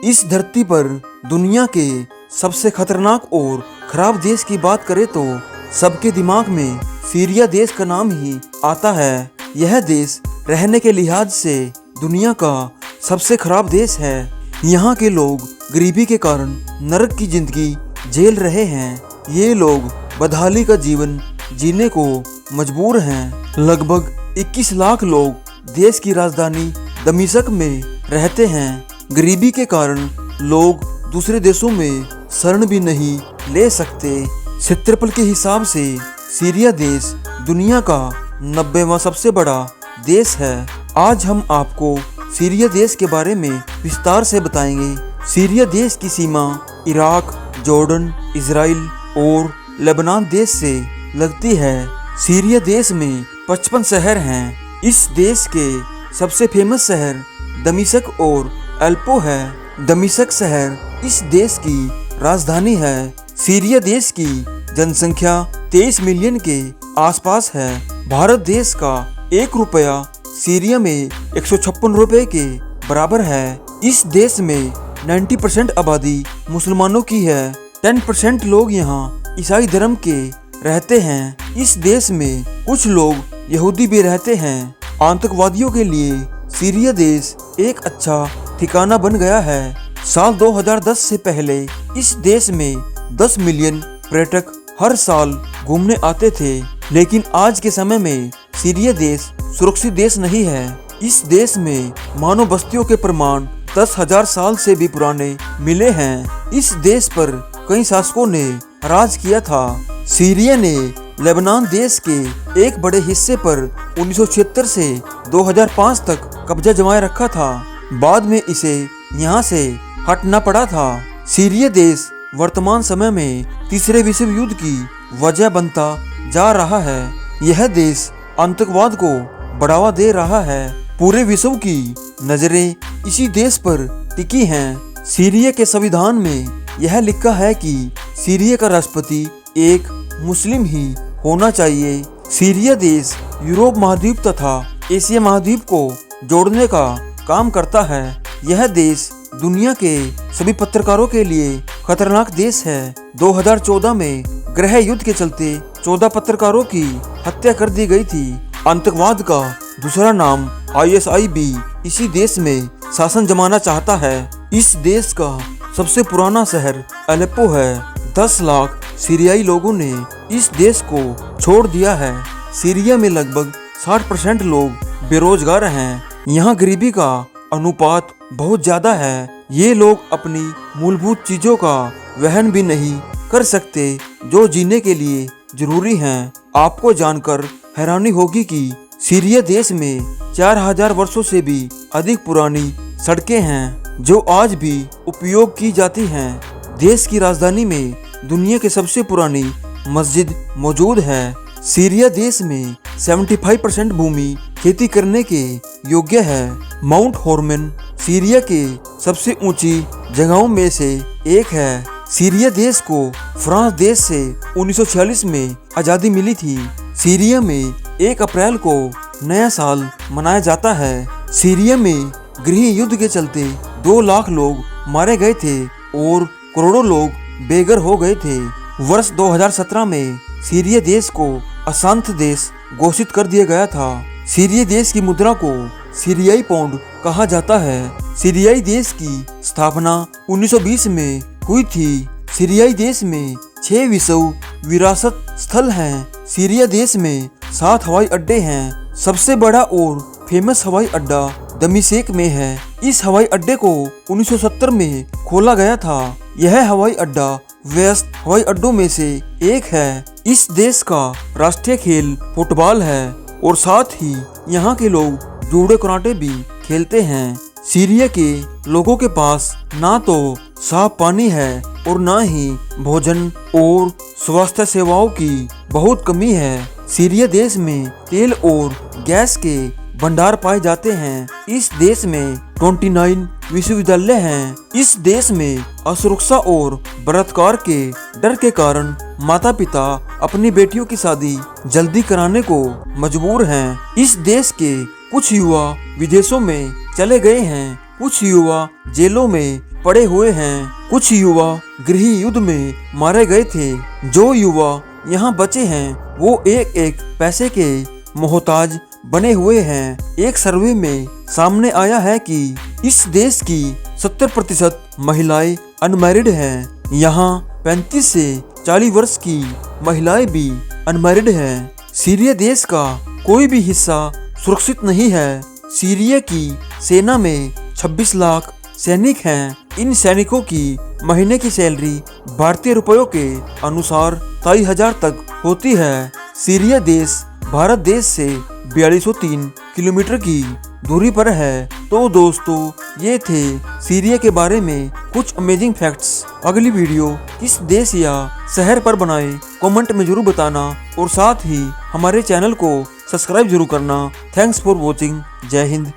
इस धरती पर दुनिया के सबसे खतरनाक और खराब देश की बात करें तो सबके दिमाग में सीरिया देश का नाम ही आता है। यह देश रहने के लिहाज से दुनिया का सबसे खराब देश है। यहाँ के लोग गरीबी के कारण नरक की जिंदगी झेल रहे हैं। ये लोग बदहाली का जीवन जीने को मजबूर हैं। लगभग 21 लाख लोग देश की राजधानी दमिश्क में रहते हैं। गरीबी के कारण लोग दूसरे देशों में शरण भी नहीं ले सकते। क्षेत्रफल के हिसाब से सीरिया देश दुनिया का 90वां सबसे बड़ा देश है। आज हम आपको सीरिया देश के बारे में विस्तार से बताएंगे। सीरिया देश की सीमा इराक, जॉर्डन, इजराइल और लेबनान देश से लगती है। सीरिया देश में 55 शहर हैं। इस देश के सबसे फेमस शहर दमिश्क और एलेप्पो है। दमिश्क शहर इस देश की राजधानी है। सीरिया देश की जनसंख्या 23 मिलियन के आसपास है। भारत देश का 1 रुपया सीरिया में 156 रुपए के बराबर है। इस देश में 90% आबादी मुसलमानों की है। 10% लोग यहाँ ईसाई धर्म के रहते हैं। इस देश में कुछ लोग यहूदी भी रहते हैं। आतंकवादियों के लिए सीरिया देश एक अच्छा ठिकाना बन गया है। साल 2010 से पहले इस देश में 10 मिलियन पर्यटक हर साल घूमने आते थे, लेकिन आज के समय में सीरिया देश सुरक्षित देश नहीं है। इस देश में मानव बस्तियों के प्रमाण 10,000 साल से भी पुराने मिले हैं। इस देश पर कई शासकों ने राज किया था। सीरिया ने लेबनान देश के एक बड़े हिस्से पर 1976 से 2005 तक कब्जा जमाए रखा था। बाद में इसे यहाँ से हटना पड़ा था। सीरिया देश वर्तमान समय में तीसरे विश्व युद्ध की वजह बनता जा रहा है। यह देश आतंकवाद को बढ़ावा दे रहा है। पूरे विश्व की नजरें इसी देश पर टिकी हैं। सीरिया के संविधान में यह लिखा है कि सीरिया का राष्ट्रपति एक मुस्लिम ही होना चाहिए। सीरिया देश यूरोप महाद्वीप तथा एशिया महाद्वीप को जोड़ने का काम करता है। यह देश दुनिया के सभी पत्रकारों के लिए खतरनाक देश है। 2014 में गृह युद्ध के चलते 14 पत्रकारों की हत्या कर दी गई थी। आतंकवाद का दूसरा नाम ISI भी इसी देश में शासन जमाना चाहता है। इस देश का सबसे पुराना शहर एलेप्पो है। 10 लाख सीरियाई लोगों ने इस देश को छोड़ दिया है। सीरिया में लगभग 60% लोग बेरोजगार हैं। यहाँ गरीबी का अनुपात बहुत ज्यादा है। ये लोग अपनी मूलभूत चीजों का वहन भी नहीं कर सकते जो जीने के लिए जरूरी हैं। आपको जानकर हैरानी होगी कि सीरिया देश में 4000 वर्षों से भी अधिक पुरानी सड़कें हैं जो आज भी उपयोग की जाती हैं। देश की राजधानी में दुनिया की सबसे पुरानी मस्जिद मौजूद है। सीरिया देश में 75% भूमि खेती करने के योग्य है। माउंट हर्मोन सीरिया के सबसे ऊंची जगहों में से एक है। सीरिया देश को फ्रांस देश से 1946 में आज़ादी मिली थी। सीरिया में 1 अप्रैल को नया साल मनाया जाता है। सीरिया में गृह युद्ध के चलते 2 लाख लोग मारे गए थे और करोड़ों लोग बेघर हो गए थे। वर्ष 2017 में सीरिया देश को अशांत देश घोषित कर दिया गया था। सीरिया देश की मुद्रा को सीरियाई पाउंड कहा जाता है। सीरियाई देश की स्थापना 1920 में हुई थी। सीरियाई देश में 6 विश्व विरासत स्थल हैं। सीरिया देश में 7 हवाई अड्डे हैं। सबसे बड़ा और फेमस हवाई अड्डा दमिश्क में है। इस हवाई अड्डे को 1970 में खोला गया था। यह हवाई अड्डा व्यस्त हवाई अड्डों में से एक है। इस देश का राष्ट्रीय खेल फुटबॉल है और साथ ही यहाँ के लोग जूडो कराटे भी खेलते हैं। सीरिया के लोगों के पास ना तो साफ पानी है और ना ही भोजन और स्वास्थ्य सेवाओं की बहुत कमी है। सीरिया देश में तेल और गैस के भंडार पाए जाते हैं। इस देश में 29 विश्वविद्यालय हैं। इस देश में असुरक्षा और बलात्कार के डर के कारण माता पिता अपनी बेटियों की शादी जल्दी कराने को मजबूर हैं। इस देश के कुछ युवा विदेशों में चले गए हैं। कुछ युवा जेलों में पड़े हुए हैं। कुछ युवा गृह युद्ध में मारे गए थे। जो युवा यहाँ बचे हैं वो एक एक पैसे के मोहताज बने हुए हैं। एक सर्वे में सामने आया है कि इस देश की 70% महिलाएं अनमैरिड हैं। यहाँ 35 से 40 वर्ष की महिलाएं भी अनमैरिड हैं। सीरिया देश का कोई भी हिस्सा सुरक्षित नहीं है। सीरिया की सेना में 26 लाख सैनिक हैं। इन सैनिकों की महीने की सैलरी भारतीय रुपयों के अनुसार 23,000 तक होती है। सीरिया देश भारत देश से 4203 किलोमीटर की दूरी पर है। तो दोस्तों ये थे सीरिया के बारे में कुछ अमेजिंग फैक्ट्स। अगली वीडियो किस देश या शहर पर बनाए कमेंट में जरूर बताना और साथ ही हमारे चैनल को सब्सक्राइब जरूर करना। Thanks for watching. जय हिंद।